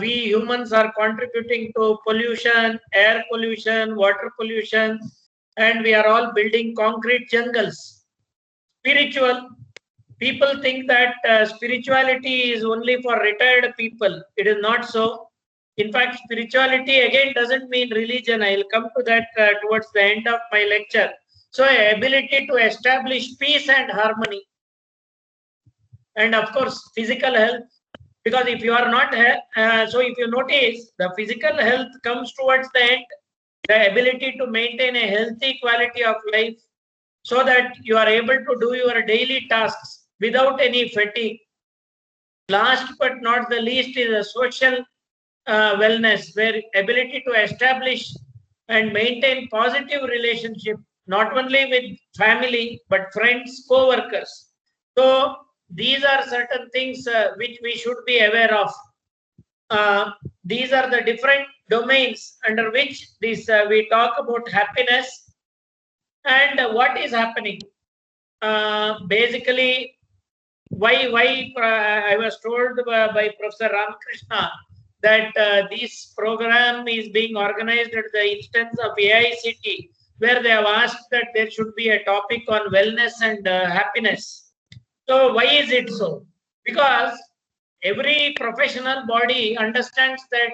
we humans are contributing to pollution, air pollution, water pollution, and we are all building concrete jungles. Spiritual. People think that spirituality is only for retired people. It is not so. In fact, spirituality again doesn't mean religion. I'll come to that towards the end of my lecture. So, ability to establish peace and harmony, and of course, physical health. Because if you are not, so if you notice, the physical health comes towards the end, the ability to maintain a healthy quality of life, so that you are able to do your daily tasks without any fatigue. Last but not the least is a social wellness, where ability to establish and maintain positive relationship, not only with family, but friends, co-workers. So these are certain things which we should be aware of. These are the different domains under which this we talk about happiness. And what is happening? Basically, why I was told by Professor Ramakrishna that this program is being organized at the instance of AICT, where they have asked that there should be a topic on wellness and happiness. So why is it so? Because every professional body understands that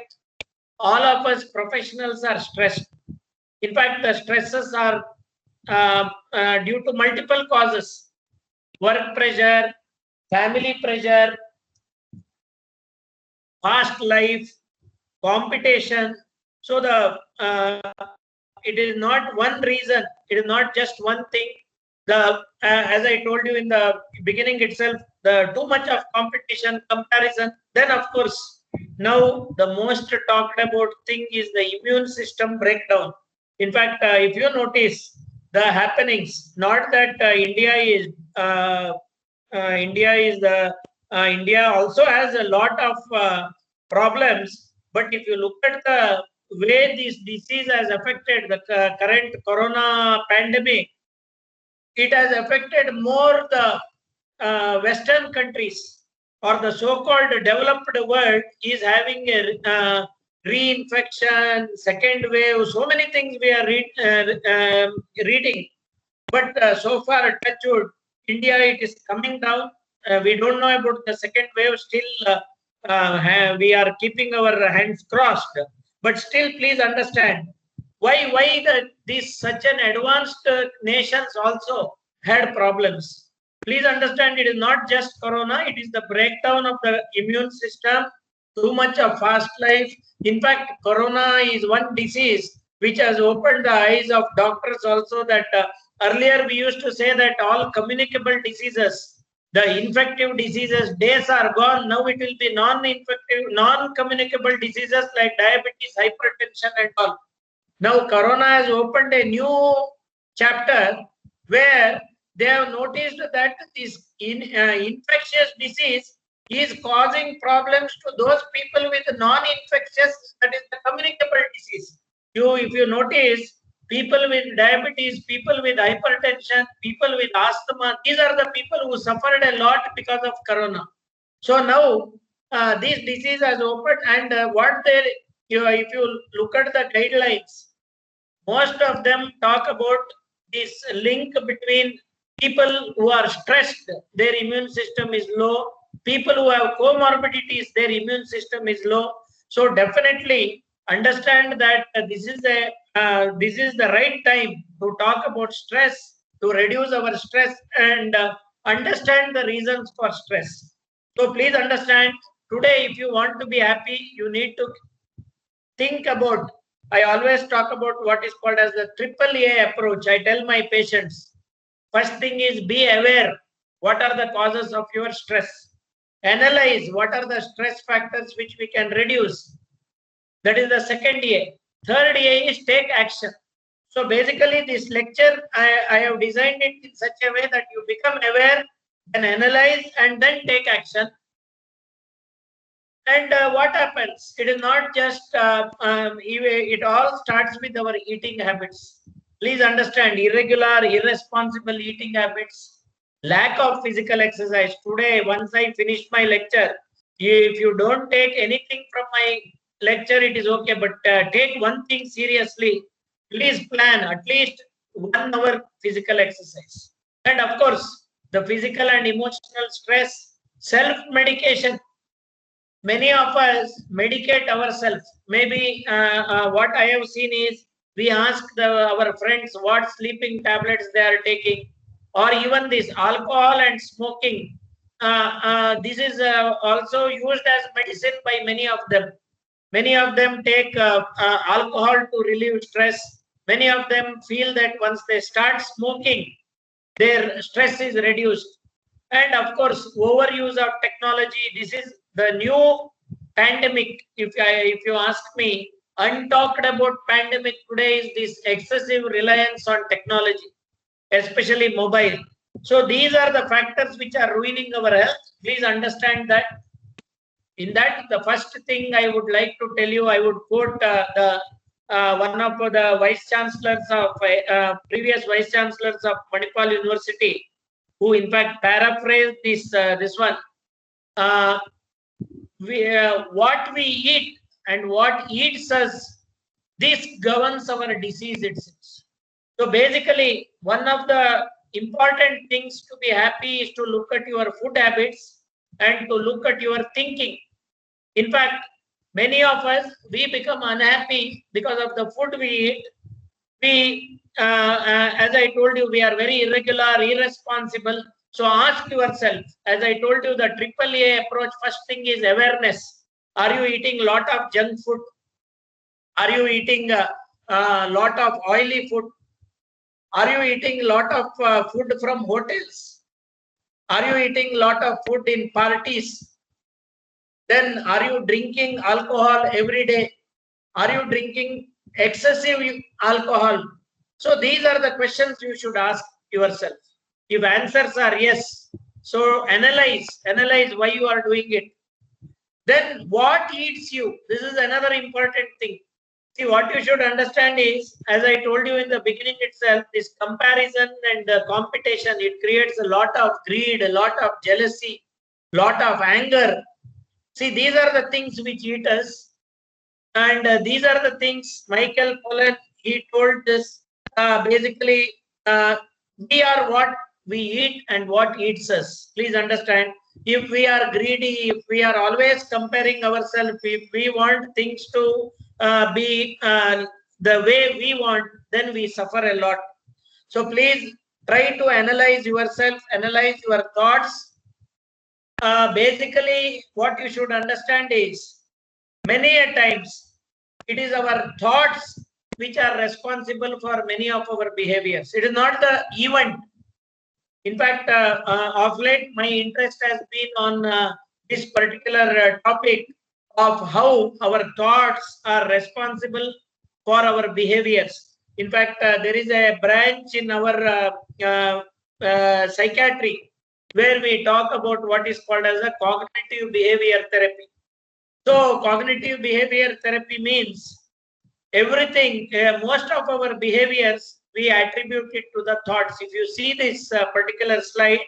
all of us professionals are stressed. In fact, the stresses are due to multiple causes: work pressure, family pressure, past life, competition. So it is not one reason. It is not just one thing. As I told you in the beginning itself, the too much of competition, comparison. Then of course, now the most talked about thing is the immune system breakdown. In fact, if you notice the happenings, not that India also has a lot of problems, but if you look at the way this disease has affected the current corona pandemic, it has affected more the Western countries, or the so-called developed world is having a reinfection, second wave, so many things we are reading. But so far, touch wood, India, it is coming down. We don't know about the second wave. Still, we are keeping our hands crossed. But still, please understand why these such an advanced nations also had problems. Please understand, it is not just corona. It is the breakdown of the immune system, too much of fast life. In fact, corona is one disease which has opened the eyes of doctors also, that earlier we used to say that all communicable diseases, the infective diseases, days are gone. Now it will be non-infective, non-communicable diseases like diabetes, hypertension and all. Now corona has opened a new chapter where they have noticed that this infectious disease is causing problems to those people with non-infectious, that is the communicable disease. If you notice, people with diabetes, people with hypertension, people with asthma, these are the people who suffered a lot because of corona. So now this disease has opened, and if you look at the guidelines, most of them talk about this link between people who are stressed, their immune system is low. People who have comorbidities, their immune system is low. So definitely understand that this is the right time to talk about stress, to reduce our stress, and understand the reasons for stress. So please understand, today if you want to be happy, you need to think about, I always talk about what is called as the AAA approach. I tell my patients, first thing is be aware. What are the causes of your stress? Analyze what are the stress factors which we can reduce. That is the second A. Third A is take action. So basically this lecture, I have designed it in such a way that you become aware, then analyze, and then take action. And what happens? It is not just, it all starts with our eating habits. Please understand, irregular, irresponsible eating habits, lack of physical exercise. Today, once I finish my lecture, If you don't take anything from my lecture, it is okay, but take one thing seriously. Please plan at least 1 hour physical exercise. And of course, the physical and emotional stress, self-medication. Many of us medicate ourselves. Maybe what I have seen is we ask our friends what sleeping tablets they are taking, or even this alcohol and smoking. This is also used as medicine by many of them. Many of them take alcohol to relieve stress. Many of them feel that once they start smoking, their stress is reduced. And of course, overuse of technology. This is the new pandemic. If you ask me, untalked about pandemic today is this excessive reliance on technology, especially mobile. So these are the factors which are ruining our health. Please understand that. In that, the first thing I would like to tell you, I would quote the one of the vice chancellors of previous vice chancellors of Manipal University, who in fact paraphrased this one. What we eat and what eats us, this governs our disease itself. So basically, one of the important things to be happy is to look at your food habits and to look at your thinking. In fact, many of us, we become unhappy because of the food we eat. As I told you, we are very irregular, irresponsible. So ask yourself, as I told you, the AAA approach, first thing is awareness. Are you eating a lot of junk food? Are you eating a lot of oily food? Are you eating a lot of food from hotels? Are you eating a lot of food in parties? Then are you drinking alcohol every day? Are you drinking excessive alcohol? So these are the questions you should ask yourself. If answers are yes, so analyze why you are doing it. Then what eats you? This is another important thing. See, what you should understand is, as I told you in the beginning itself, this comparison and competition, it creates a lot of greed, a lot of jealousy, lot of anger. See, these are the things which eat us. And these are the things Michael Pollan, he told this, basically, we are what we eat and what eats us. Please understand. If we are greedy, if we are always comparing ourselves, if we want things to be the way we want, then we suffer a lot. So please try to analyze yourself, analyze your thoughts. Basically, what you should understand is, many a times, it is our thoughts which are responsible for many of our behaviors. It is not the event. In fact, of late, my interest has been on this particular topic of how our thoughts are responsible for our behaviors. In fact, there is a branch in our psychiatry where we talk about what is called as a cognitive behavior therapy. So cognitive behavior therapy means everything, most of our behaviors, we attribute it to the thoughts. If you see this particular slide,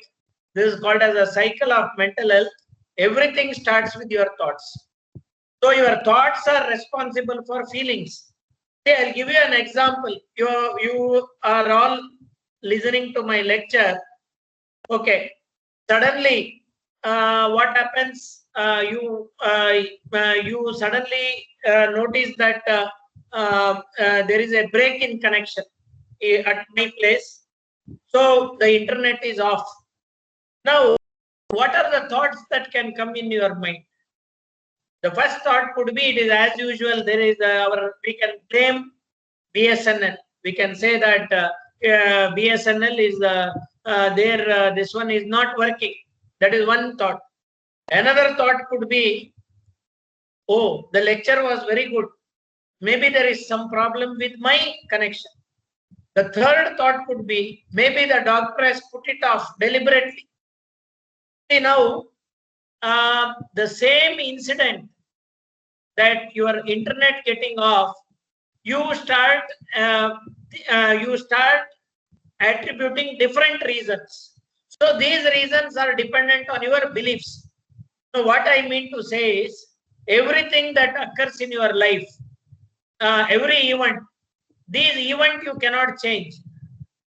this is called as a cycle of mental health. Everything starts with your thoughts. So your thoughts are responsible for feelings. See, I'll give you an example. You are all listening to my lecture. Okay. Suddenly, what happens? You suddenly notice that there is a break in connection at my place, so the internet is off. Now, what are the thoughts that can come in your mind? The first thought could be, it is as usual. There is we can blame BSNL. We can say that BSNL is this one is not working. That is one thought. Another thought could be, oh, the lecture was very good. Maybe there is some problem with my connection. The third thought could be, maybe the doctor has put it off deliberately. See, now, the same incident, that your internet getting off, you start attributing different reasons. So these reasons are dependent on your beliefs. So what I mean to say is, everything that occurs in your life, every event, these events you cannot change,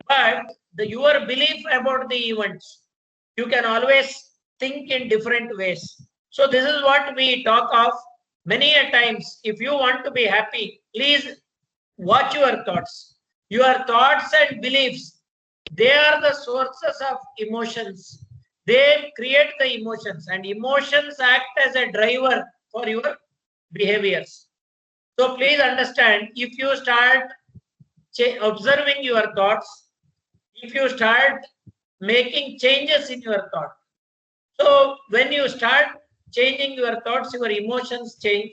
but your belief about the events, you can always think in different ways. So this is what we talk of many a times. If you want to be happy, please watch your thoughts. Your thoughts and beliefs, they are the sources of emotions. They create the emotions, and emotions act as a driver for your behaviors. So please understand, if you start observing your thoughts, if you start making changes in your thought, so when you start changing your thoughts, your emotions change.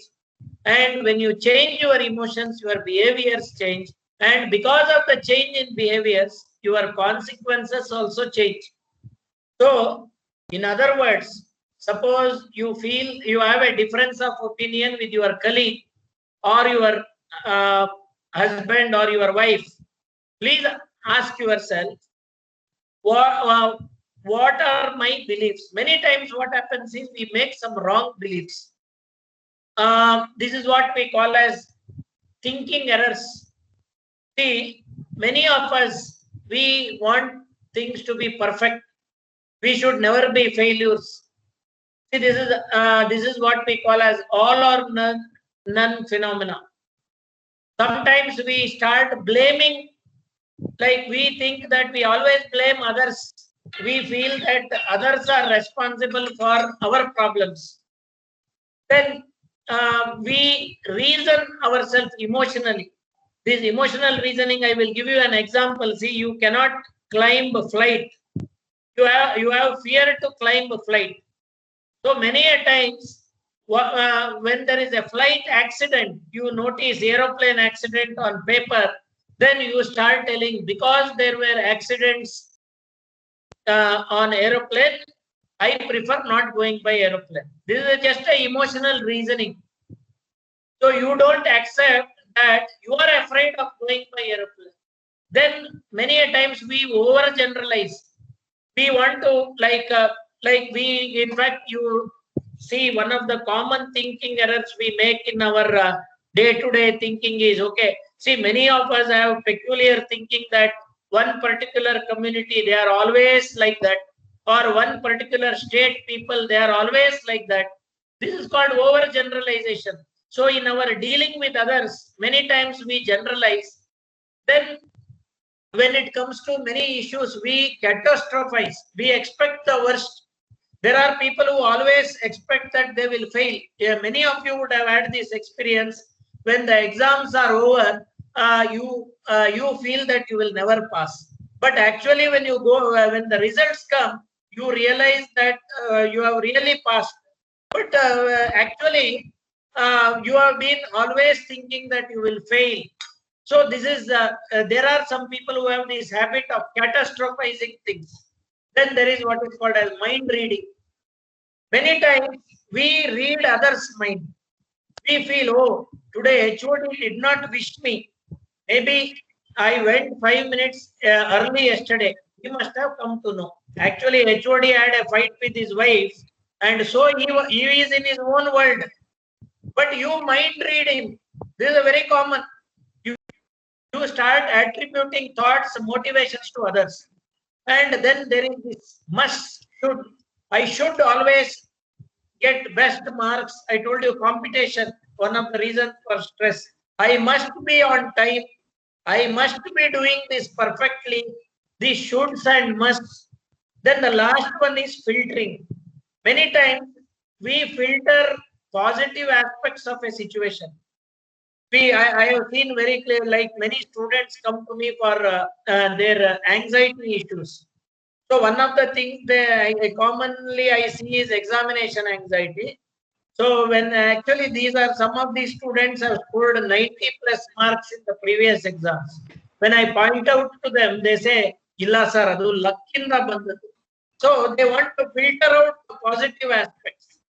And when you change your emotions, your behaviors change. And because of the change in behaviors, your consequences also change. So, in other words, suppose you feel you have a difference of opinion with your colleague or your husband or your wife. Please ask yourself, what are my beliefs? Many times what happens is we make some wrong beliefs. This is what we call as thinking errors. See, many of us, we want things to be perfect. We should never be failures. See, this is what we call as all or none phenomena. Sometimes we start blaming, like we think that we always blame others. We feel that others are responsible for our problems. Then we reason ourselves emotionally. This emotional reasoning, I will give you an example. See, you cannot climb a flight. You have fear to climb a flight. So many a times, when there is a flight accident, you notice aeroplane accident on paper, then you start telling, because there were accidents on aeroplane, I prefer not going by aeroplane. This is just an emotional reasoning. So you don't accept that you are afraid of going by aeroplane. Then many a times we overgeneralize. We want to we, in fact, you see, one of the common thinking errors we make in our day-to-day thinking is, okay, see, many of us have peculiar thinking that one particular community, they are always like that, or one particular state people, they are always like that. This is called overgeneralization. So in our dealing with others, many times we generalize. Then when it comes to many issues, we catastrophize. We expect the worst. There are people who always expect that they will fail. Yeah, many of you would have had this experience. When the exams are over, you feel that you will never pass. But actually, when you go, when the results come, you realize that you have really passed. But actually, you have been always thinking that you will fail. So this is there are some people who have this habit of catastrophizing things. Then there is what is called as mind reading. Many times we read others' mind. We feel, oh, today HOD did not wish me. Maybe I went 5 minutes early yesterday. He must have come to know. Actually, HOD had a fight with his wife, and so he is in his own world. But you mind read him. This is a very common. You start attributing thoughts, motivations to others. And then there is this must, should. I should always get best marks. I told you competition, one of the reasons for stress. I must be on time. I must be doing this perfectly. These shoulds and musts. Then the last one is filtering. Many times we filter positive aspects of a situation. I have seen very clear, like many students come to me for their anxiety issues. So one of the things commonly I see is examination anxiety. So when actually these are some of these students have scored 90+ marks in the previous exams. When I point out to them, they say, "Illa sir, adu lakkinda bandadu." So they want to filter out the positive aspects.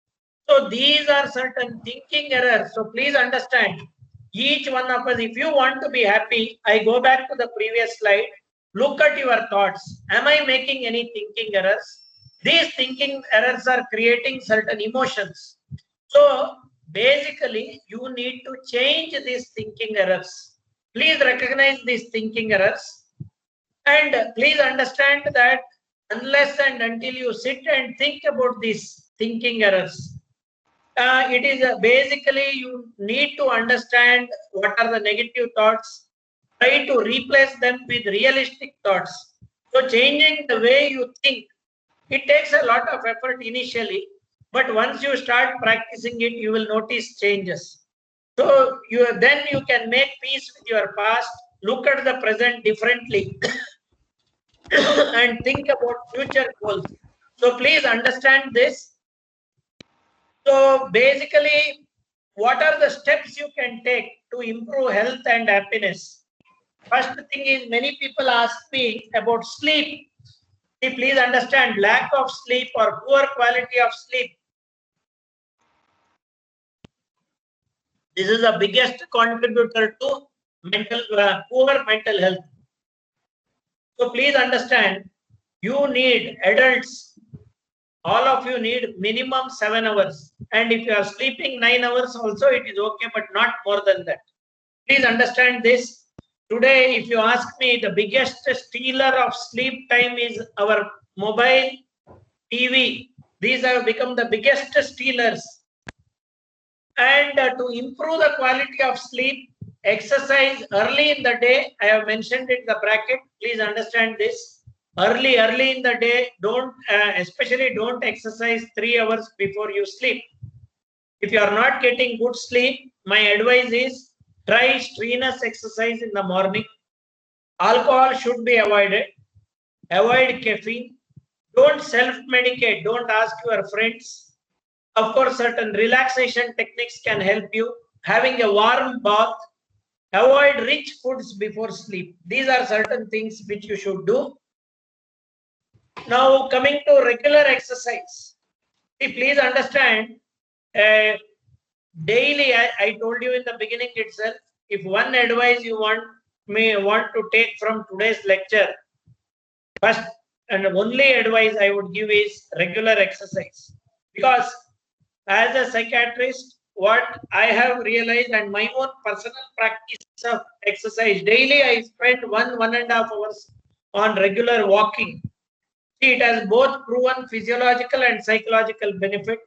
So these are certain thinking errors. So please understand, each one of us, if you want to be happy, I go back to the previous slide. Look at your thoughts. Am I making any thinking errors? These thinking errors are creating certain emotions. So basically, you need to change these thinking errors. Please recognize these thinking errors and please understand that unless and until you sit and think about these thinking errors, it is basically you need to understand what are the negative thoughts, try to replace them with realistic thoughts. So changing the way you think, it takes a lot of effort initially, but once you start practicing it, you will notice changes. So then you can make peace with your past, look at the present differently, and think about future goals. So please understand this. So basically, what are the steps you can take to improve health and happiness? First thing is, many people ask me about sleep. Please understand, lack of sleep or poor quality of sleep, this is the biggest contributor to poor mental health. So please understand, you need adults, all of you need minimum 7 hours. And if you are sleeping 9 hours also, it is okay, but not more than that. Please understand this. Today, if you ask me, the biggest stealer of sleep time is our mobile, TV. These have become the biggest stealers. And to improve the quality of sleep, exercise early in the day. I have mentioned it in the bracket. Please understand this. Early in the day, especially don't exercise 3 hours before you sleep. If you are not getting good sleep, my advice is try strenuous exercise in the morning. Alcohol should be avoided. Avoid caffeine. Don't self-medicate. Don't ask your friends. Of course, certain relaxation techniques can help you. Having a warm bath. Avoid rich foods before sleep. These are certain things which you should do. Now, coming to regular exercise. Please understand, daily, I told you in the beginning itself, if one advice you want to take from today's lecture, first and only advice I would give is regular exercise. Because as a psychiatrist, what I have realized and my own personal practice of exercise, daily I spend 1.5 hours on regular walking. See, it has both proven physiological and psychological benefit.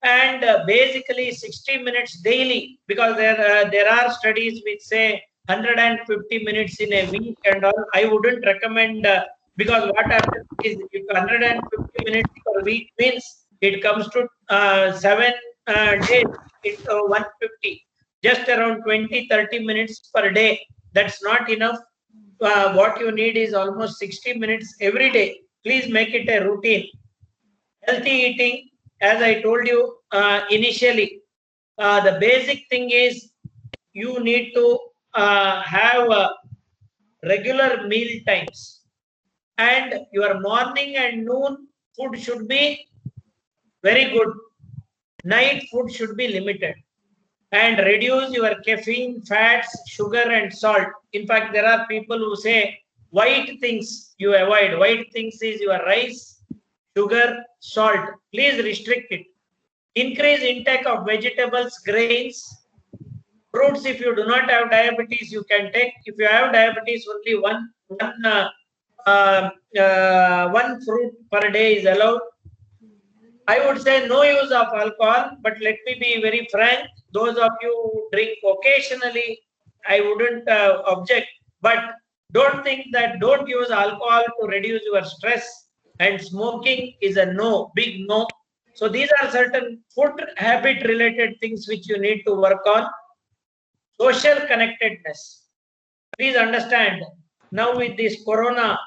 And basically 60 minutes daily, because there are studies which say 150 minutes in a week and all. I wouldn't recommend, because what happens is if 150 minutes per week means it comes to 7 days, it's 150, just around 20-30 minutes per day. That's not enough. What you need is almost 60 minutes every day. Please make it a routine. Healthy eating, as I told you initially, the basic thing is you need to have regular meal times, and your morning and noon food should be very good. Night food should be limited, and reduce your caffeine, fats, sugar, and salt. In fact, there are people who say white things you avoid. White things is your rice, sugar, salt. Please restrict it. Increase intake of vegetables, grains, fruits. If you do not have diabetes, you can take. If you have diabetes, only one fruit per day is allowed. I would say no use of alcohol, but let me be very frank. Those of you who drink occasionally, I wouldn't object. But don't think that don't use alcohol to reduce your stress. And smoking is a no, big no. So these are certain food habit related things which you need to work on. Social connectedness. Please understand, now with this corona,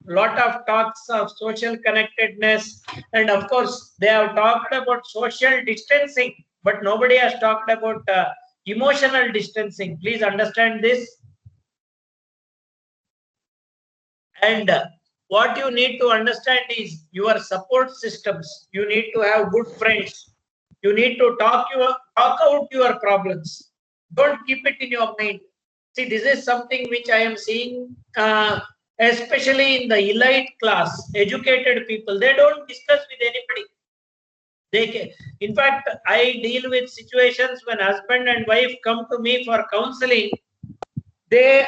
lot of talks of social connectedness, and of course they have talked about social distancing, but nobody has talked about emotional distancing. Please understand this. And what you need to understand is your support systems. You need to have good friends. You need to talk out your problems. Don't keep it in your mind. See, this is something which I am seeing especially in the elite class, educated people, they don't discuss with anybody. In fact, I deal with situations when husband and wife come to me for counseling. They,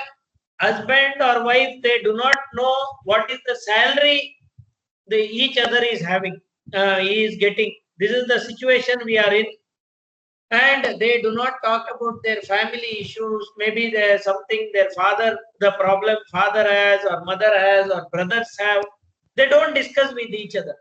husband or wife, they do not know what is the salary each other is having, is getting. This is the situation we are in. And they do not talk about their family issues. Maybe there's something their father, the problem father has or mother has or brothers have. They don't discuss with each other.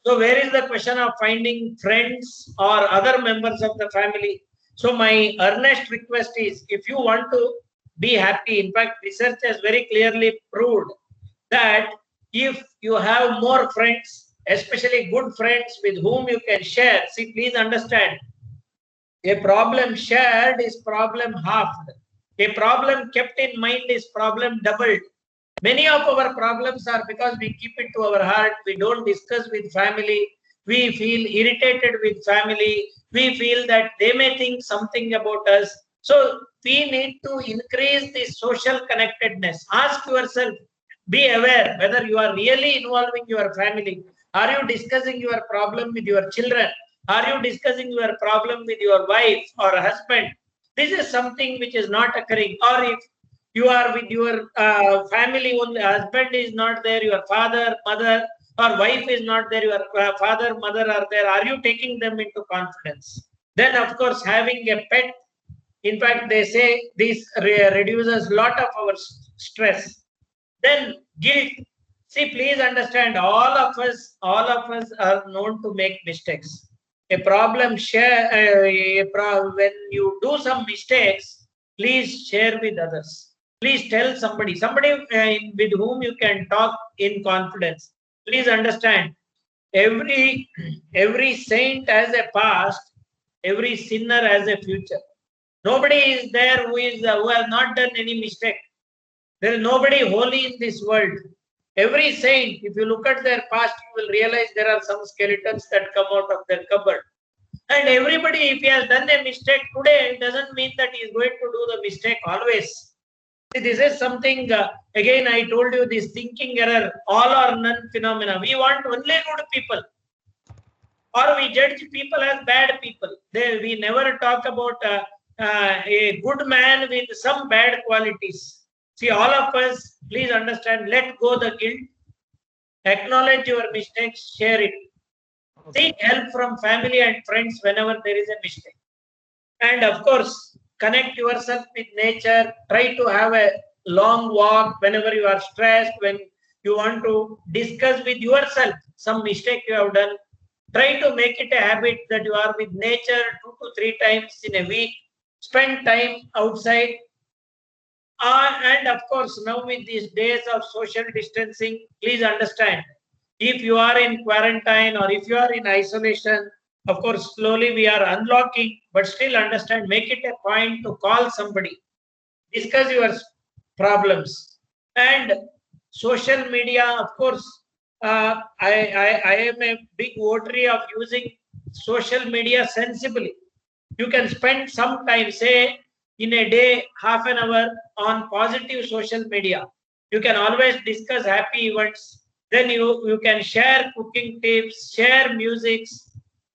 So where is the question of finding friends or other members of the family? So my earnest request is, if you want to be happy, in fact, research has very clearly proved that if you have more friends, especially good friends with whom you can share, see, please understand, a problem shared is problem halved. A problem kept in mind is problem doubled. Many of our problems are because we keep it to our heart. We don't discuss with family. We feel irritated with family. We feel that they may think something about us. So we need to increase this social connectedness. Ask yourself, be aware whether you are really involving your family. Are you discussing your problem with your children? Are you discussing your problem with your wife or husband? This is something which is not occurring. Or if you are with your family only, husband is not there, your father, mother, or wife is not there, your father, mother are there, are you taking them into confidence? Then, of course, having a pet, in fact, they say this reduces a lot of our stress. Then guilt. See, please understand, all of us are known to make mistakes. A problem share, when you do some mistakes, please share with others. Please tell somebody with whom you can talk in confidence. Please understand, every saint has a past, every sinner has a future. Nobody is there who has not done any mistake. There is nobody holy in this world. Every saint, if you look at their past, you will realize there are some skeletons that come out of their cupboard. And everybody, if he has done a mistake today, it doesn't mean that he is going to do the mistake always. See, this is something, again, I told you this thinking error, all or none phenomena. We want only good people. Or we judge people as bad people. We never talk about a good man with some bad qualities. See, all of us, please understand, let go the guilt, acknowledge your mistakes, share it. Seek help from family and friends whenever there is a mistake. And of course, connect yourself with nature. Try to have a long walk whenever you are stressed, when you want to discuss with yourself some mistake you have done. Try to make it a habit that you are with nature 2 to 3 times in a week. Spend time outside. And of course, now with these days of social distancing, please understand, if you are in quarantine or if you are in isolation, of course, slowly we are unlocking, but still understand, make it a point to call somebody, discuss your problems. And social media, of course, I am a big votary of using social media sensibly. You can spend some time, say in a day, half an hour on positive social media. You can always discuss happy events. Then you can share cooking tips, share music.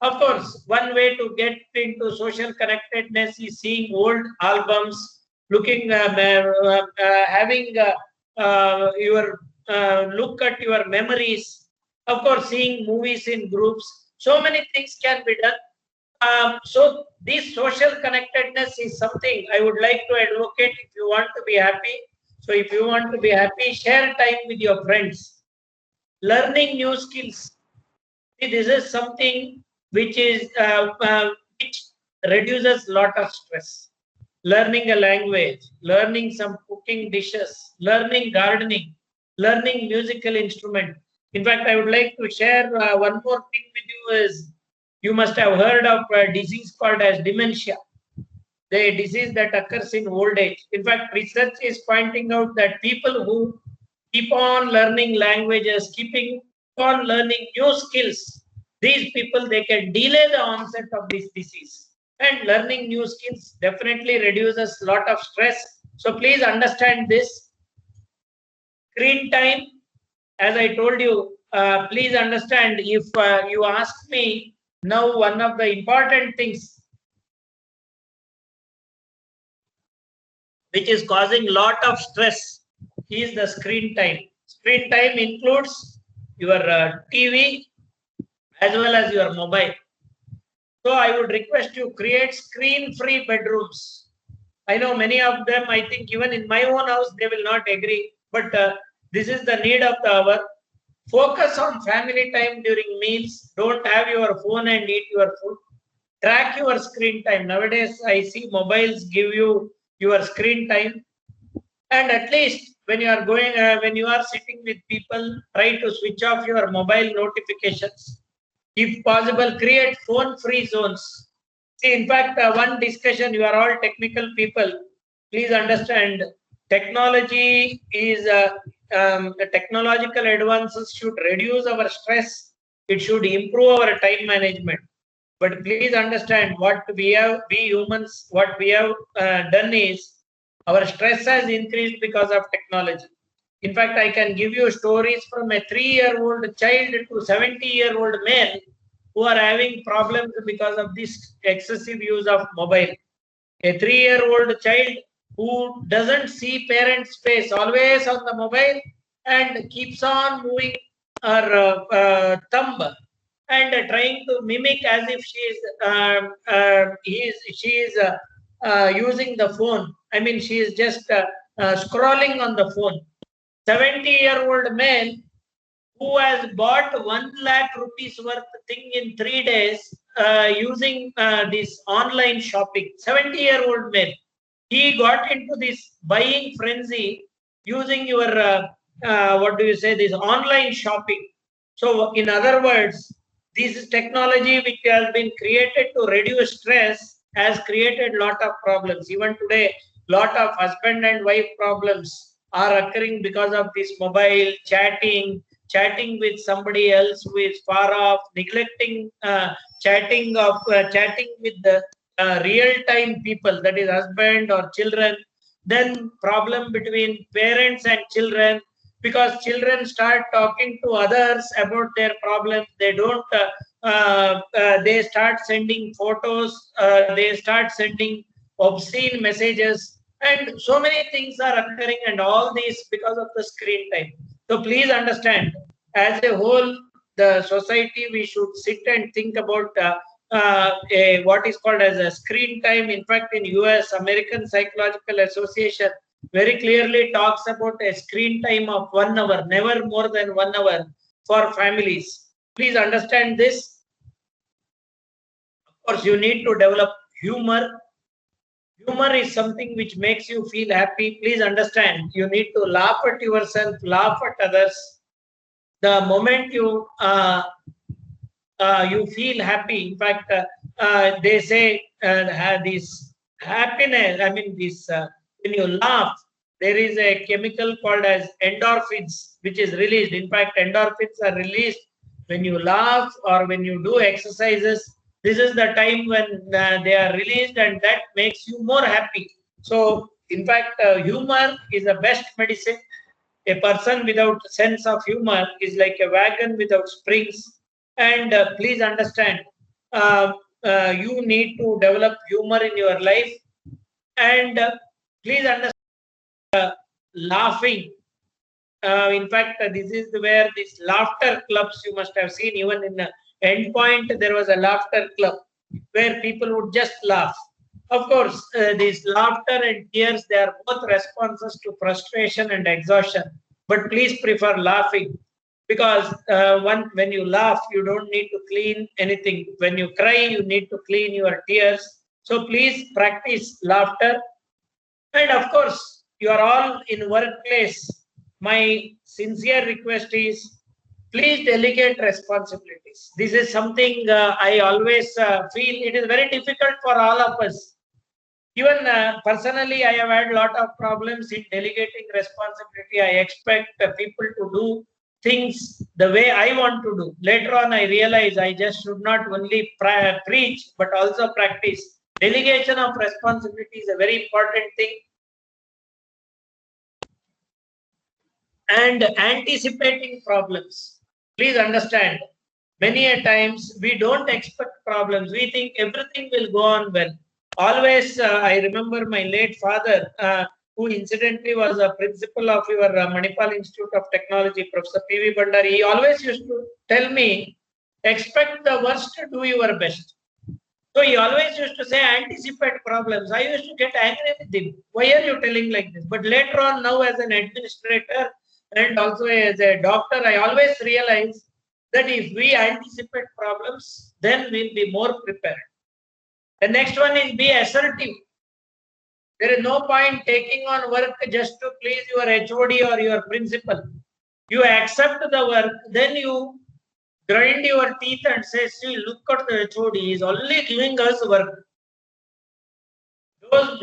Of course, one way to get into social connectedness is seeing old albums, looking, having your look at your memories. Of course, seeing movies in groups. So many things can be done. So this social connectedness is something I would like to advocate if you want to be happy. So if you want to be happy, share time with your friends. Learning new skills. See, this is something which is which reduces lot of stress. Learning a language, learning some cooking dishes, learning gardening, learning musical instrument. In fact, I would like to share one more thing with you is, you must have heard of a disease called as dementia, the disease that occurs in old age. In fact, research is pointing out that people who keep on learning languages, keeping on learning new skills, these people, they can delay the onset of this disease. And learning new skills definitely reduces a lot of stress. So please understand this. Screen time, as I told you, please understand, if you ask me now, one of the important things which is causing lot of stress is the screen time. Screen time includes your TV as well as your mobile. So I would request you create screen-free bedrooms. I know many of them, I think even in my own house, they will not agree. But this is the need of the hour. Focus on family time during meals. Don't have your phone and eat your food. Track your screen time. Nowadays, I see mobiles give you your screen time. And at least when you are going, when you are sitting with people, try to switch off your mobile notifications. If possible, create phone-free zones. See, in fact, one discussion, you are all technical people. Please understand, technology is, the technological advances should reduce our stress. It should improve our time management. But please understand, what we humans, what we have done is, our stress has increased because of technology. In fact, I can give you stories from a 3-year-old child to 70-year-old man who are having problems because of this excessive use of mobile. A 3-year-old child who doesn't see parents' face, always on the mobile, and keeps on moving her thumb and trying to mimic as if she is using the phone. I mean, she is just scrolling on the phone. 70-year-old man who has bought 1 lakh rupees worth thing in 3 days using this online shopping. 70-year-old man. He got into this buying frenzy using your, what do you say, this online shopping. So in other words, this technology which has been created to reduce stress has created lot of problems. Even today, lot of husband and wife problems are occurring because of this mobile chatting with somebody else who is far off, neglecting chatting with the real-time people, that is husband or children. Then problem between parents and children, because children start talking to others about their problems. They don't, they start sending photos, they start sending obscene messages, and so many things are occurring, and all these because of the screen time. So please understand, as a whole, the society, we should sit and think about what is called as a screen time. In fact, in US, American Psychological Association very clearly talks about a screen time of 1 hour, never more than 1 hour for families. Please understand this. Of course, you need to develop humor. Humor is something which makes you feel happy. Please understand, you need to laugh at yourself, laugh at others. The moment you you feel happy, in fact, they say this happiness, I mean this, when you laugh, there is a chemical called as endorphins, which is released. In fact, endorphins are released when you laugh or when you do exercises. This is the time when they are released, and that makes you more happy. So, in fact, humor is the best medicine. A person without sense of humor is like a wagon without springs. And please understand, you need to develop humor in your life. And please understand, laughing. In fact, this is where these laughter clubs, you must have seen, even in Endpoint, there was a laughter club where people would just laugh. Of course, these laughter and tears, they are both responses to frustration and exhaustion. But please prefer laughing, because when you laugh, you don't need to clean anything. When you cry, you need to clean your tears. So please practice laughter. And of course, you are all in workplace. My sincere request is, please delegate responsibilities. This is something I always feel it is very difficult for all of us. Even personally, I have had a lot of problems in delegating responsibility. I expect people to do things the way I want to do. Later on, I realize I just should not only preach, but also practice. Delegation of responsibility is a very important thing. and anticipating problems. Please understand, many a times we don't expect problems. We think everything will go on well. Always, I remember my late father, who incidentally was a principal of your Manipal Institute of Technology, Professor P.V. Bandari. He always used to tell me, expect the worst, do your best. So he always used to say, anticipate problems. I used to get angry with him. Why are you telling like this? But later on, now as an administrator and also as a doctor, I always realize that if we anticipate problems, then we'll be more prepared. The next one is be assertive. There is no point taking on work just to please your HOD or your principal. You accept the work, then you grind your teeth and say, see, look at the HOD, he is only giving us work.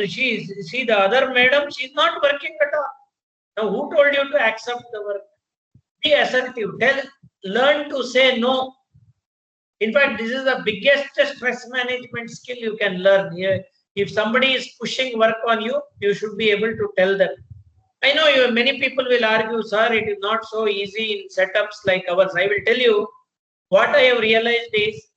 See the other madam, she's not working at all. Now, who told you to accept the work? Be assertive. Learn to say no. In fact, this is the biggest stress management skill you can learn. If somebody is pushing work on you, you should be able to tell them. I know many people will argue, sir, it is not so easy in setups like ours. I will tell you, what I have realized is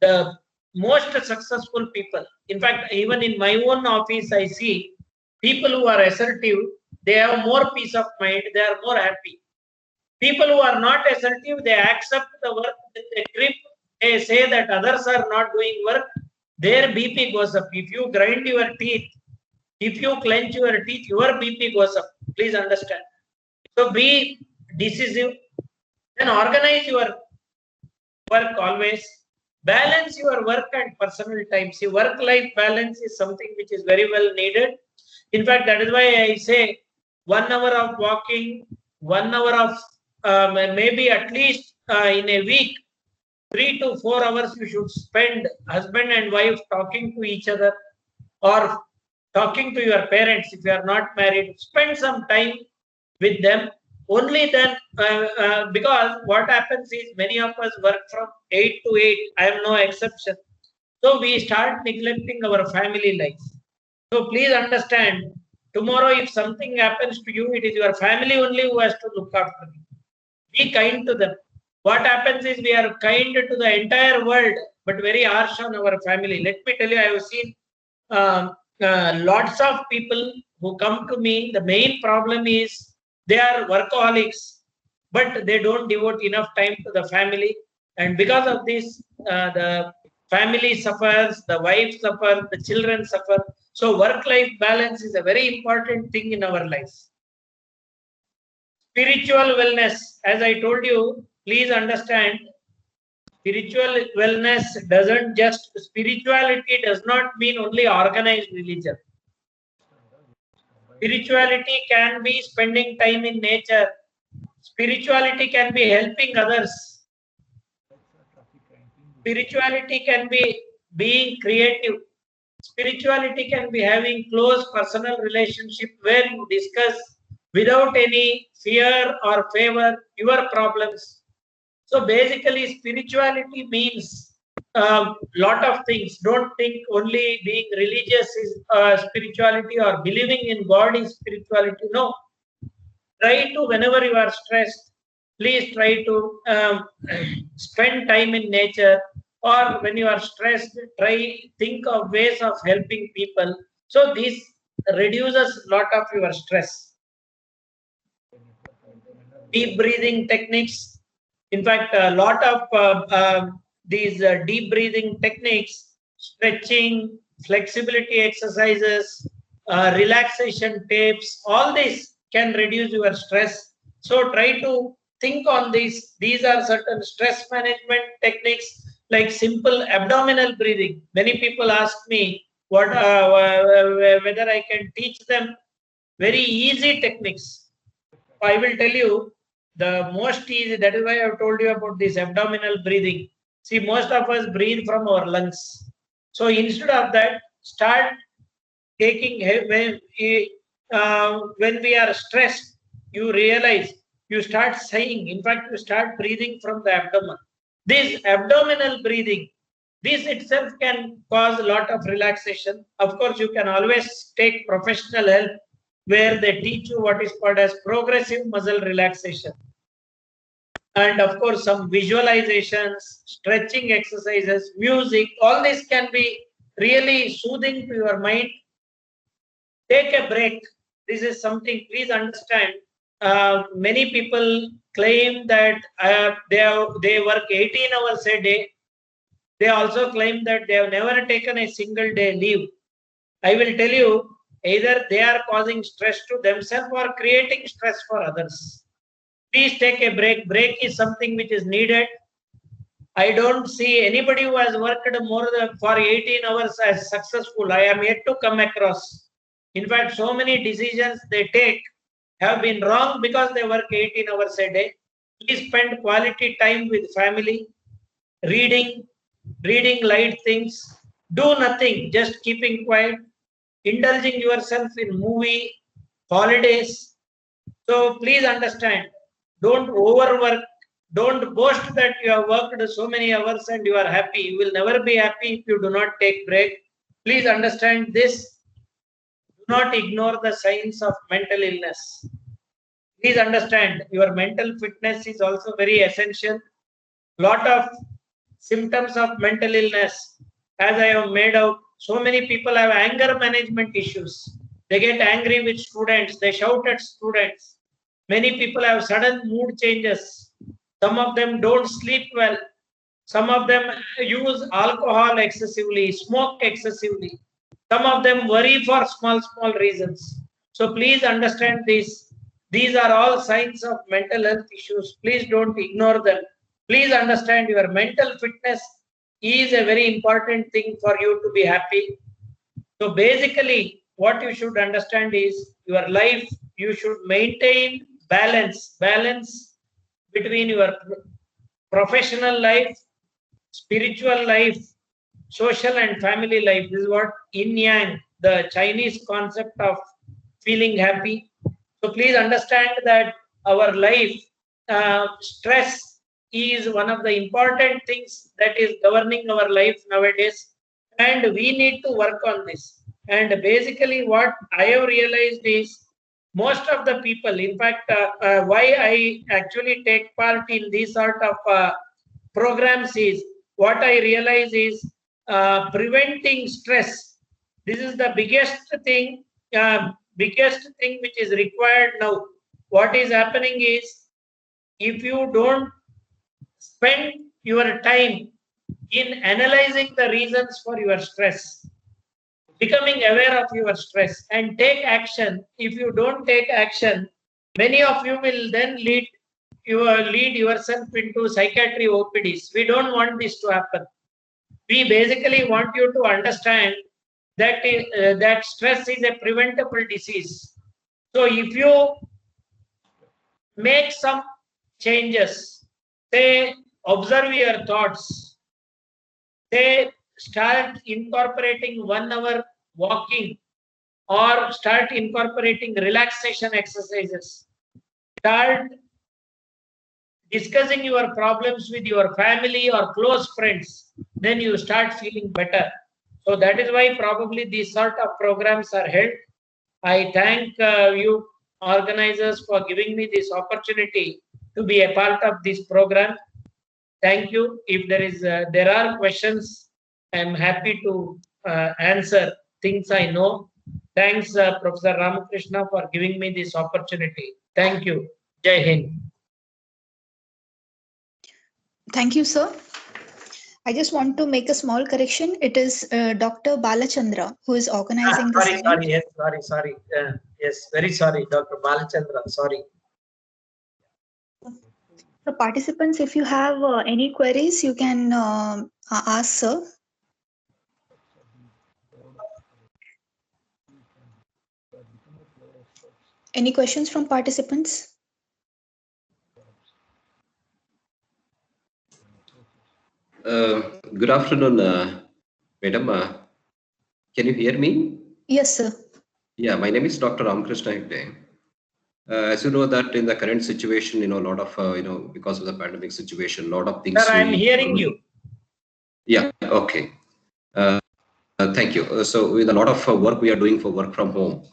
the most successful people, in fact, even in my own office, I see people who are assertive, they have more peace of mind, they are more happy. People who are not assertive, they accept the work with a grip, they say that others are not doing work, their BP goes up. If you grind your teeth, if you clench your teeth, your BP goes up. Please understand. So be decisive, then organize your work always. Balance your work and personal time. See, work-life balance is something which is very well needed. In fact, that is why I say 1 hour of walking, 1 hour of maybe at least in a week, 3 to 4 hours you should spend husband and wife talking to each other or talking to your parents if you are not married. Spend some time with them. Only then, because what happens is many of us work from 8 to 8. I am no exception. So we start neglecting our family life. So please understand, tomorrow if something happens to you, it is your family only who has to look after you. Be kind to them. What happens is we are kind to the entire world, but very harsh on our family. Let me tell you, I have seen lots of people who come to me. The main problem is they are workaholics, but they don't devote enough time to the family. And because of this, the family suffers, the wife suffers, the children suffer. So work-life balance is a very important thing in our lives. Spiritual wellness, as I told you, please understand, spiritual wellness spirituality does not mean only organized religion. Spirituality can be spending time in nature. Spirituality can be helping others. Spirituality can be being creative. Spirituality can be having close personal relationship where you discuss without any fear or favor your problems. So basically, spirituality means lot of things. Don't think only being religious is spirituality or believing in God is spirituality. No. Try to, whenever you are stressed, please try to spend time in nature, or when you are stressed, think of ways of helping people. So this reduces lot of your stress. Deep breathing techniques. In fact, a lot of these deep breathing techniques, stretching, flexibility exercises, relaxation tapes, all this can reduce your stress. So try to think on these. These are certain stress management techniques like simple abdominal breathing. Many people ask me whether I can teach them very easy techniques. I will tell you the most easy. That is why I have told you about this abdominal breathing. See, most of us breathe from our lungs. So instead of that, start taking when we are stressed, you realize you start sighing. In fact, you start breathing from the abdomen. This abdominal breathing, this itself can cause a lot of relaxation. Of course, you can always take professional help. where they teach you what is called as progressive muscle relaxation. And of course, some visualizations, stretching exercises, music, all this can be really soothing to your mind. Take a break. This is something, please understand. Many people claim that they work 18 hours a day. They also claim that they have never taken a single day leave. I will tell you, either they are causing stress to themselves or creating stress for others. Please take a break. Break is something which is needed. I don't see anybody who has worked more than for 18 hours as successful. I am yet to come across. In fact, so many decisions they take have been wrong because they work 18 hours a day. Please spend quality time with family, reading light things, do nothing, just keeping quiet, indulging yourself in movie, holidays. So please understand, don't overwork, don't boast that you have worked so many hours and you are happy. You will never be happy if you do not take break. Please understand this. Do not ignore the signs of mental illness. Please understand your mental fitness is also very essential. Lot of symptoms of mental illness, as I have made out, so many people have anger management issues. They get angry with students, they shout at students. Many people have sudden mood changes. Some of them don't sleep well. Some of them use alcohol excessively, smoke excessively. Some of them worry for small reasons. So please understand this. These are all signs of mental health issues. Please don't ignore them. Please understand your mental fitness is a very important thing for you to be happy. So basically, what you should understand is your life, you should maintain balance between your professional life, spiritual life, social and family life. This is what yin yang, the Chinese concept of feeling happy. So please understand that our life, stress is one of the important things that is governing our life nowadays, and we need to work on this. And basically what I have realized is most of the people, in fact, why I actually take part in these sort of programs is, what I realize is preventing stress. This is the biggest thing which is required now. What is happening is, if you don't spend your time in analyzing the reasons for your stress, becoming aware of your stress and take action. If you don't take action, many of you will then lead yourself into psychiatry OPDs. We don't want this to happen. We basically want you to understand that that stress is a preventable disease. So if you make some changes, say observe your thoughts, say start incorporating 1 hour walking, or start incorporating relaxation exercises, start discussing your problems with your family or close friends, then you start feeling better. So that is why probably these sort of programs are held. I thank you organizers for giving me this opportunity to be a part of this program. Thank you. If there are questions, I am happy to answer things I know. Thanks, Professor Ramakrishna, for giving me this opportunity. Thank you. Jai Hind. Thank you, sir. I just want to make a small correction. It is Dr. Balachandra who is organizing this event. Sorry. Yes, very sorry, Dr. Balachandra. Sorry. So participants, if you have any queries, you can ask sir. Any questions from participants? Good afternoon, Madam. Can you hear me? Yes, sir. Yeah, my name is Dr. Ramakrishna Hegde. As you know that in the current situation, a lot of, because of the pandemic situation, a lot of things. Sir, I'm hearing you. Yeah, okay. Thank you. So with a lot of work we are doing for work from home,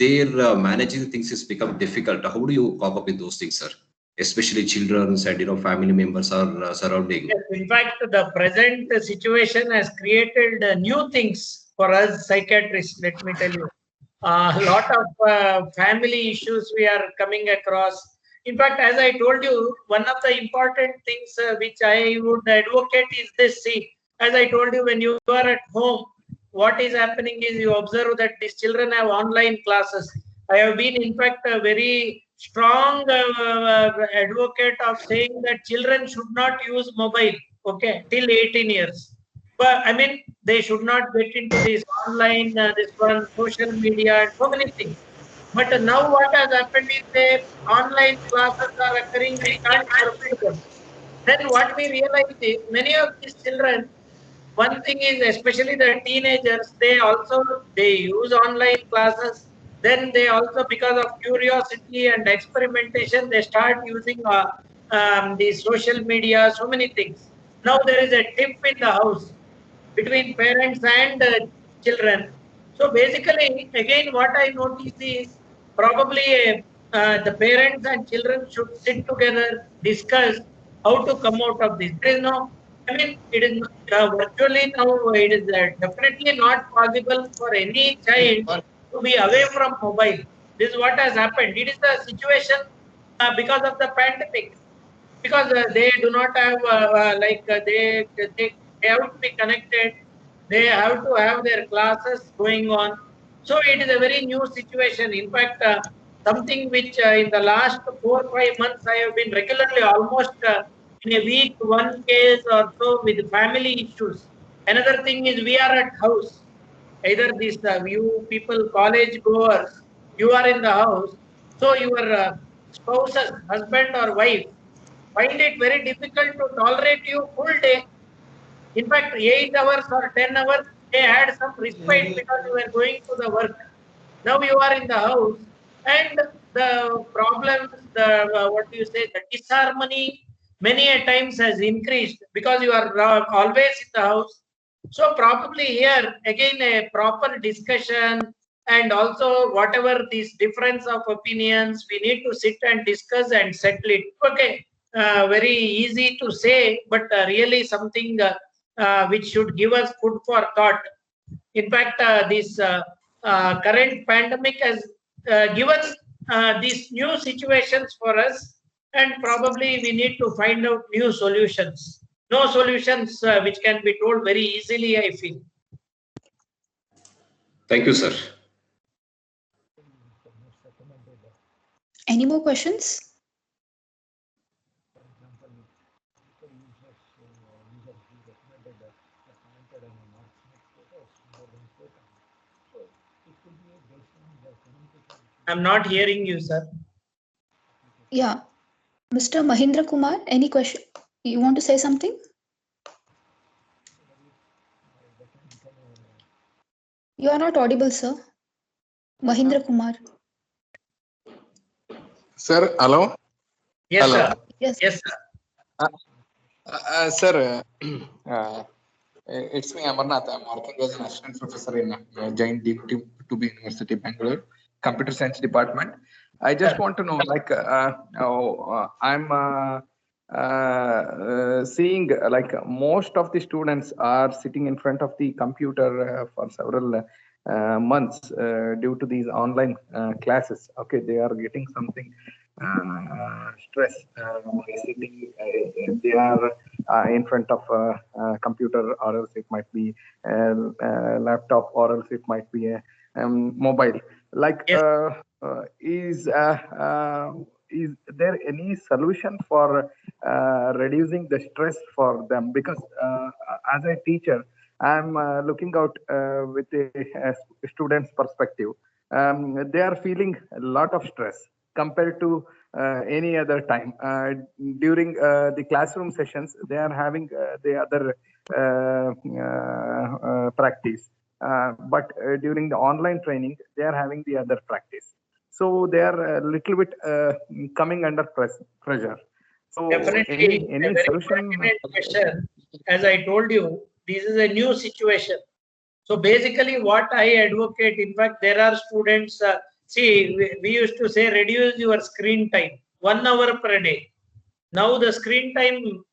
their managing things is become difficult. How do you cope up with those things, sir? Especially children and family members are surrounding. Yes, in fact, the present situation has created new things for us psychiatrists. Let me tell you, a lot of family issues we are coming across. In fact, as I told you, one of the important things which I would advocate is this. See, as I told you, when you are at home, what is happening is you observe that these children have online classes. I have been, in fact, a very strong advocate of saying that children should not use mobile, okay, till 18 years. But I mean, they should not get into this online, this one, social media, and so many things. But now what has happened is the online classes are occurring, we can't forbid them. Then what we realize is many of these children, one thing is especially the teenagers, they use online classes. Then they also, because of curiosity and experimentation, they start using the social media, so many things. Now there is a tiff in the house between parents and children. So basically, again, what I notice is probably the parents and children should sit together, discuss how to come out of this. There is no, I mean, it is virtually now, it is definitely not possible for any child to be away from mobile. This is what has happened. It is the situation because of the pandemic, because they do not have they have to be connected, they have to have their classes going on. So it is a very new situation. In fact, something which in the last 4 5 months I have been regularly, almost in a week, one case or so with family issues. Another thing is we are at house, either these you people college goers, you are in the house, so your spouses, husband or wife, find it very difficult to tolerate you full day. In fact, 8 hours or 10 hours, they had some respite because you were going to the work. Now you are in the house, and the problems, the what do you say, the disharmony many a times has increased because you are always in the house. So probably here again a proper discussion, and also whatever this difference of opinions, we need to sit and discuss and settle it. Okay, very easy to say, but really something which should give us food for thought. In fact, this current pandemic has given these new situations for us, and probably we need to find out new solutions. No solutions which can be told very easily, I feel. Thank you, sir. Any more questions? I'm not hearing you, sir. Yeah. Mr. Mahindra Kumar, any question? You want to say something? You are not audible, sir. Mahindra Kumar. Sir, hello? Yes, Hello. sir. Yes. Yes, sir. Sir, it's me, Amarnath. I'm working as an assistant professor in Jain Day3 University, Bangalore, Computer Science Department. I just want to know, like, I'm seeing like most of the students are sitting in front of the computer for several months due to these online classes. Okay, they are getting something stress by sitting. They are in front of a computer, or else it might be a laptop, or else it might be a mobile. Like, Yes. is there any solution for reducing the stress for them? Because as a teacher, I'm looking out with a student's perspective. They are feeling a lot of stress compared to any other time. During the classroom sessions, they are having the other practice. But during the online training, they are having the other practice. So they are a little bit coming under pressure. So Definitely, any a very solution? pertinent question. As I told you, this is a new situation. So basically, what I advocate, in fact, there are students. see, we used to say reduce your screen time 1 hour per day. Now the screen time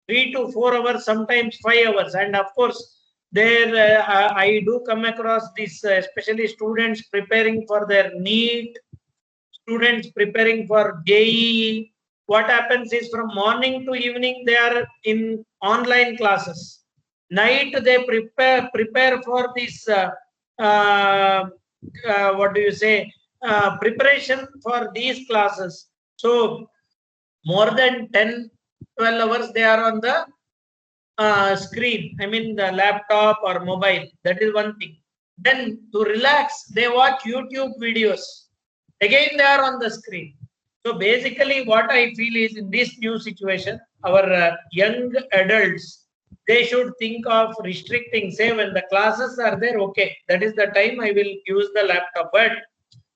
3 to 4 hours, sometimes 5 hours. And of course, there I do come across this, especially students preparing for their NEET, students preparing for JEE. What happens is from morning to evening, they are in online classes. Night, they prepare for this, what do you say, preparation for these classes. So more than 10, 12 hours, they are on the screen, I mean the laptop or mobile. That is one thing. Then to relax, they watch YouTube videos. Again, they are on the screen. So basically, what I feel is in this new situation, our young adults, they should think of restricting. Say when the classes are there, okay, that is the time I will use the laptop. But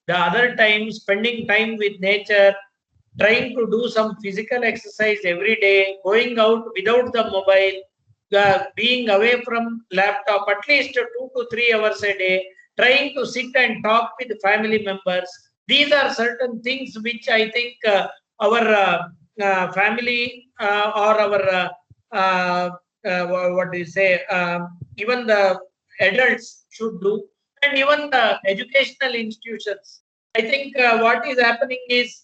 the other time, spending time with nature, trying to do some physical exercise every day, going out without the mobile, being away from laptop at least 2 to 3 hours a day, trying to sit and talk with family members. These are certain things which I think our family or our what do you say, even the adults should do, and even the educational institutions. I think what is happening is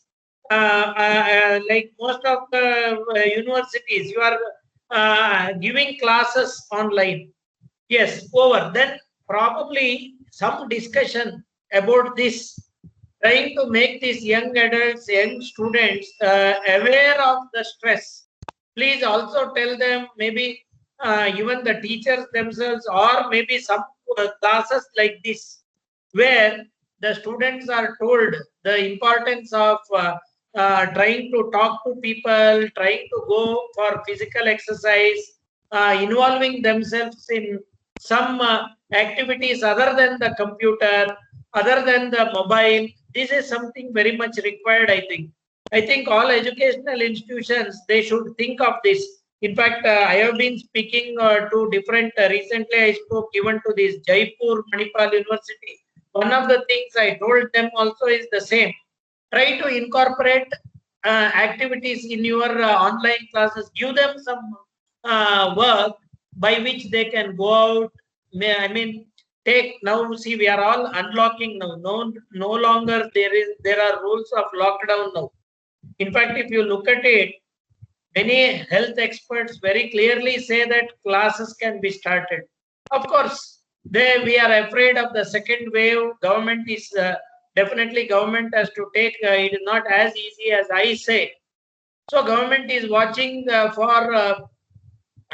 like most of the universities, you are giving classes online. Yes, over. Then probably some discussion about this, trying to make these young adults, young students aware of the stress. Please also tell them, maybe even the teachers themselves, or maybe some classes like this, where the students are told the importance of trying to talk to people, trying to go for physical exercise, involving themselves in some activities other than the computer, other than the mobile. This is something very much required, I think. I think all educational institutions, they should think of this. In fact, I have been speaking to different, recently I spoke even to this Jaipur Manipal University. One of the things I told them also is the same. Try to incorporate activities in your online classes. Give them some work by which they can go out. I mean, take now. See, we are all unlocking now. No longer there are rules of lockdown now. In fact, if you look at it, many health experts very clearly say that classes can be started. Of course, we are afraid of the second wave. Government is definitely government has to take. It is not as easy as I say. So government is watching for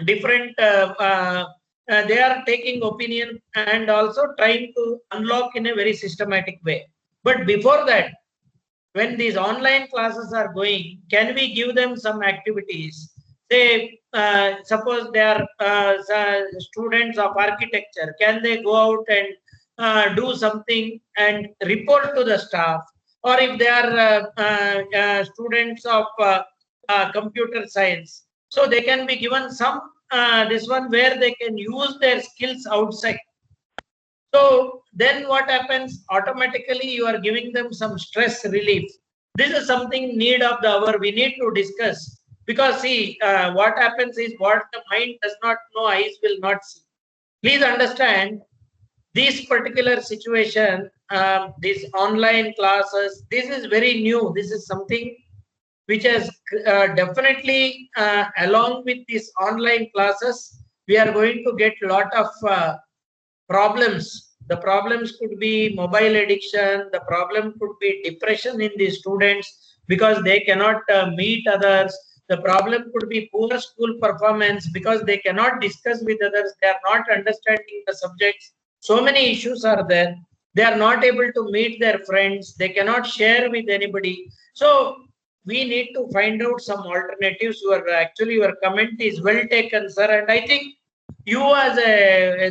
different. They are taking opinion and also trying to unlock in a very systematic way. But before that, when these online classes are going, can we give them some activities? Say, suppose they are students of architecture, can they go out and do something and report to the staff? Or if they are students of computer science, so they can be given some this one where they can use their skills outside. So then what happens? Automatically, you are giving them some stress relief. This is something need of the hour. We need to discuss, because see, what happens is what the mind does not know, eyes will not see. Please understand this particular situation, these online classes, this is very new. This is something which has definitely, along with these online classes, we are going to get a lot of problems. The problems could be mobile addiction. The problem could be depression in the students because they cannot meet others. The problem could be poor school performance because they cannot discuss with others. They are not understanding the subjects. So many issues are there. They are not able to meet their friends. They cannot share with anybody. So we need to find out some alternatives. Your comment is well taken, sir. And I think you as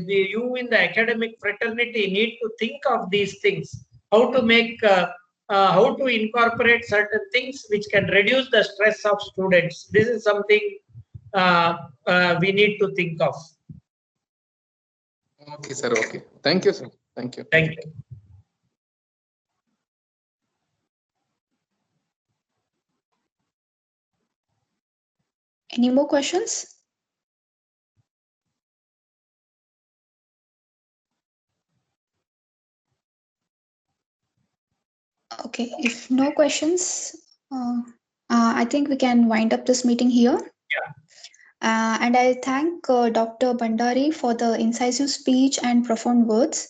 you in the academic fraternity need to think of these things, how to make how to incorporate certain things which can reduce the stress of students. This is something we need to think of. Okay, sir. Okay. Thank you, sir. Thank you. Thank you. Any more questions? Okay, if no questions, I think we can wind up this meeting here. Yeah. And I thank Dr. Bandari for the incisive speech and profound words.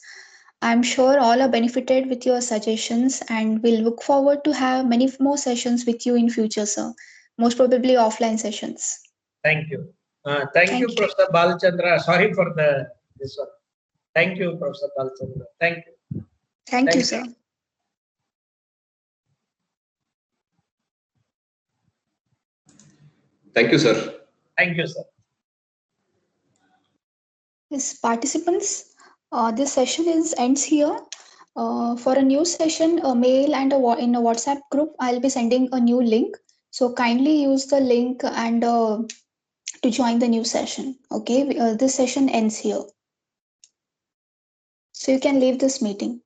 I'm sure all are benefited with your suggestions, and we'll look forward to have many more sessions with you in future, sir. Most probably offline sessions. Thank you. Thank you, Professor Balachandra. Sorry for this one. Thank you, Professor Balachandra. Thank you. Thank you, sir. Thank you, sir. Thank you, sir. Yes, participants, this session ends here. For a new session, a mail and in a WhatsApp group, I'll be sending a new link. So kindly use the link and to join the new session. Okay, this session ends here. So you can leave this meeting.